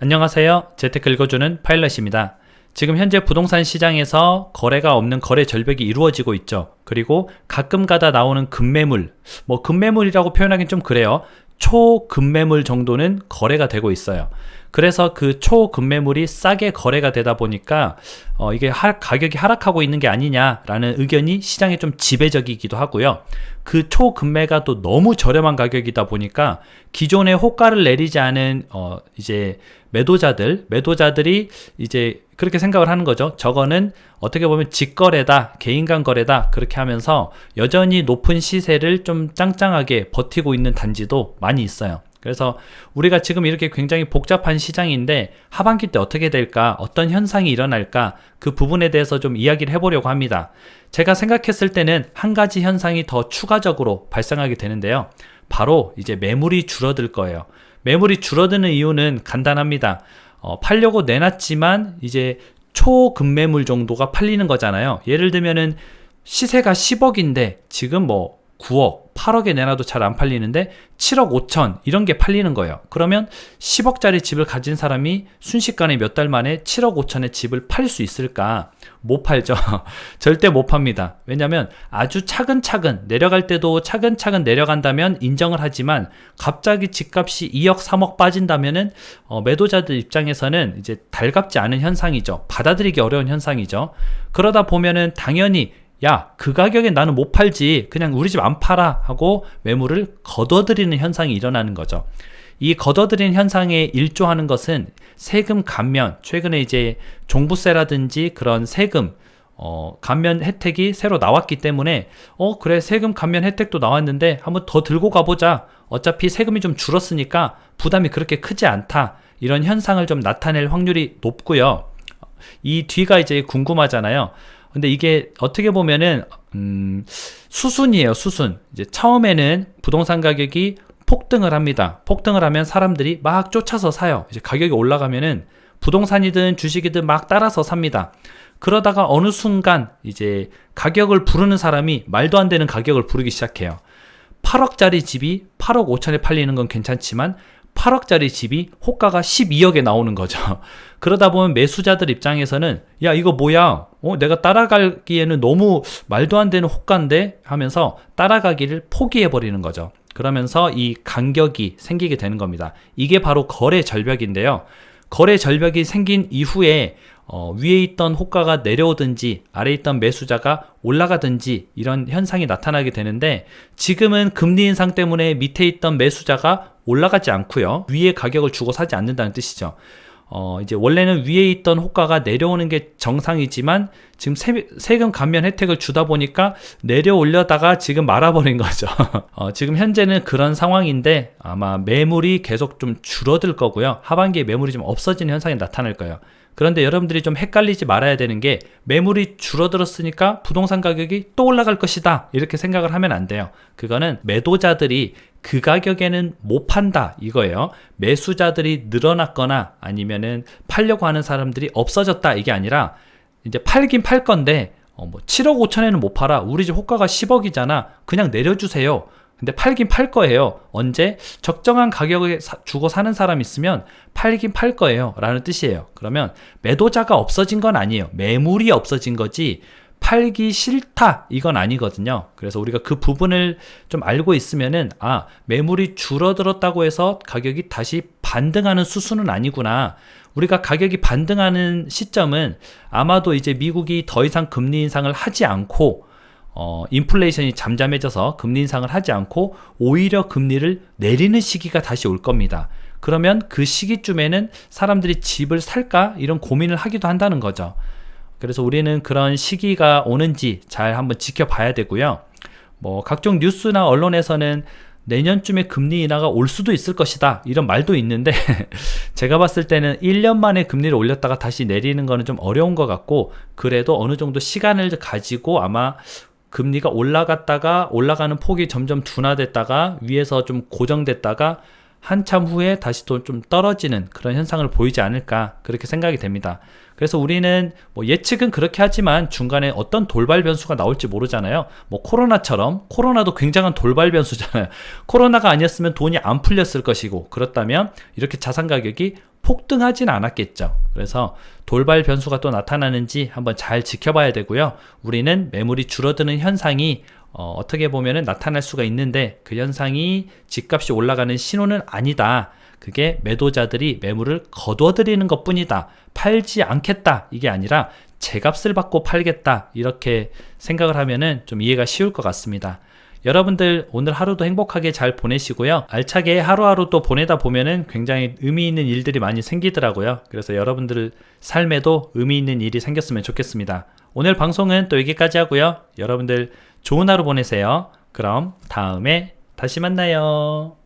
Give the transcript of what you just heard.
안녕하세요. 재테크 읽어주는 파일럿입니다. 지금 현재 부동산 시장에서 거래가 없는 거래 절벽이 이루어지고 있죠. 그리고 가끔 가다 나오는 급매물, 급매물이라고 표현하기는 좀 그래요. 초급매물 정도는 거래가 되고 있어요. 그래서 그 초급매물이 싸게 거래가 되다 보니까 이게 가격이 하락하고 있는 게 아니냐라는 의견이 시장에 좀 지배적이기도 하고요. 그 초급매가 또 너무 저렴한 가격이다 보니까 기존에 호가를 내리지 않은 이제 매도자들이 이제 그렇게 생각을 하는 거죠. 저거는 어떻게 보면 직거래다, 개인 간 거래다, 그렇게 하면서 여전히 높은 시세를 좀 짱짱하게 버티고 있는 단지도 많이 있어요. 그래서 우리가 지금 이렇게 굉장히 복잡한 시장인데 하반기 때 어떻게 될까, 어떤 현상이 일어날까, 그 부분에 대해서 좀 이야기를 해보려고 합니다. 제가 생각했을 때는 한 가지 현상이 더 추가적으로 발생하게 되는데요. 바로 이제 매물이 줄어들 거예요. 매물이 줄어드는 이유는 간단합니다. 팔려고 내놨지만 이제 초급매물 정도가 팔리는 거잖아요. 예를 들면은 시세가 10억인데 지금 9억, 8억에 내놔도 잘 안 팔리는데 7억 5천 이런 게 팔리는 거예요. 그러면 10억짜리 집을 가진 사람이 순식간에 몇 달 만에 7억 5천의 집을 팔 수 있을까? 못 팔죠. 절대 못 팝니다. 왜냐면 아주 차근차근 내려갈 때도 차근차근 내려간다면 인정을 하지만 갑자기 집값이 2억 3억 빠진다면은 매도자들 입장에서는 이제 달갑지 않은 현상이죠. 받아들이기 어려운 현상이죠. 그러다 보면은 당연히 그 가격에 나는 못 팔지, 그냥 우리 집 안 팔아 하고 매물을 걷어들이는 현상이 일어나는 거죠. 이 걷어들이는 현상에 일조하는 것은 세금 감면, 최근에 이제 종부세라든지 그런 세금 감면 혜택이 새로 나왔기 때문에 그래, 세금 감면 혜택도 나왔는데 한번 더 들고 가보자, 어차피 세금이 좀 줄었으니까 부담이 그렇게 크지 않다, 이런 현상을 좀 나타낼 확률이 높고요. 이 뒤가 이제 궁금하잖아요. 근데 이게 어떻게 보면은 수순이에요. 수순. 이제 처음에는 부동산 가격이 폭등을 합니다. 폭등을 하면 사람들이 막 쫓아서 사요. 이제 가격이 올라가면은 부동산이든 주식이든 막 따라서 삽니다. 그러다가 어느 순간 이제 가격을 부르는 사람이 말도 안 되는 가격을 부르기 시작해요. 8억짜리 집이 8억 5천에 팔리는 건 괜찮지만 8억짜리 집이 호가가 12억에 나오는 거죠. 그러다 보면 매수자들 입장에서는 이거 뭐야, 내가 따라가기에는 너무 말도 안 되는 호가인데 하면서 따라가기를 포기해버리는 거죠. 그러면서 이 간격이 생기게 되는 겁니다. 이게 바로 거래 절벽인데요. 거래 절벽이 생긴 이후에 위에 있던 호가가 내려오든지 아래에 있던 매수자가 올라가든지 이런 현상이 나타나게 되는데, 지금은 금리 인상 때문에 밑에 있던 매수자가 올라가지 않고요, 위에 가격을 주고 사지 않는다는 뜻이죠. 이제 원래는 위에 있던 호가가 내려오는 게 정상이지만 지금 세금 감면 혜택을 주다 보니까 내려올려다가 지금 말아버린 거죠. 지금 현재는 그런 상황인데 아마 매물이 계속 좀 줄어들 거고요. 하반기에 매물이 좀 없어지는 현상이 나타날 거예요. 그런데 여러분들이 좀 헷갈리지 말아야 되는 게, 매물이 줄어들었으니까 부동산 가격이 또 올라갈 것이다, 이렇게 생각을 하면 안 돼요. 그거는 매도자들이 그 가격에는 못 판다 이거예요. 매수자들이 늘어났거나 아니면은 팔려고 하는 사람들이 없어졌다, 이게 아니라 이제 팔긴 팔 건데 7억 5천에는 못 팔아, 우리 집 호가가 10억이잖아, 그냥 내려주세요. 근데 팔긴 팔 거예요. 언제? 적정한 가격에 주고 사는 사람 있으면 팔긴 팔 거예요 라는 뜻이에요. 그러면 매도자가 없어진 건 아니에요. 매물이 없어진 거지 팔기 싫다 이건 아니거든요. 그래서 우리가 그 부분을 좀 알고 있으면은 매물이 줄어들었다고 해서 가격이 다시 반등하는 수순은 아니구나. 우리가 가격이 반등하는 시점은 아마도 이제 미국이 더 이상 금리 인상을 하지 않고 인플레이션이 잠잠해져서 금리 인상을 하지 않고 오히려 금리를 내리는 시기가 다시 올 겁니다. 그러면 그 시기쯤에는 사람들이 집을 살까, 이런 고민을 하기도 한다는 거죠. 그래서 우리는 그런 시기가 오는지 잘 한번 지켜봐야 되고요. 각종 뉴스나 언론에서는 내년쯤에 금리 인하가 올 수도 있을 것이다, 이런 말도 있는데 제가 봤을 때는 1년 만에 금리를 올렸다가 다시 내리는 거는 좀 어려운 것 같고, 그래도 어느 정도 시간을 가지고 아마 금리가 올라갔다가 올라가는 폭이 점점 둔화됐다가 위에서 좀 고정됐다가 한참 후에 다시 또 좀 떨어지는 그런 현상을 보이지 않을까 그렇게 생각이 됩니다. 그래서 우리는 뭐 예측은 그렇게 하지만 중간에 어떤 돌발 변수가 나올지 모르잖아요. 뭐 코로나처럼, 코로나도 굉장한 돌발 변수잖아요. 코로나가 아니었으면 돈이 안 풀렸을 것이고, 그렇다면 이렇게 자산 가격이 폭등하진 않았겠죠. 그래서 돌발 변수가 또 나타나는지 한번 잘 지켜봐야 되고요. 우리는 매물이 줄어드는 현상이 어떻게 보면은 나타날 수가 있는데, 그 현상이 집값이 올라가는 신호는 아니다. 그게 매도자들이 매물을 거둬들이는 것 뿐이다. 팔지 않겠다. 이게 아니라 제값을 받고 팔겠다. 이렇게 생각을 하면은 좀 이해가 쉬울 것 같습니다. 여러분들 오늘 하루도 행복하게 잘 보내시고요. 알차게 하루하루 또 보내다 보면은 굉장히 의미 있는 일들이 많이 생기더라고요. 그래서 여러분들 삶에도 의미 있는 일이 생겼으면 좋겠습니다. 오늘 방송은 또 여기까지 하고요. 여러분들 좋은 하루 보내세요. 그럼 다음에 다시 만나요.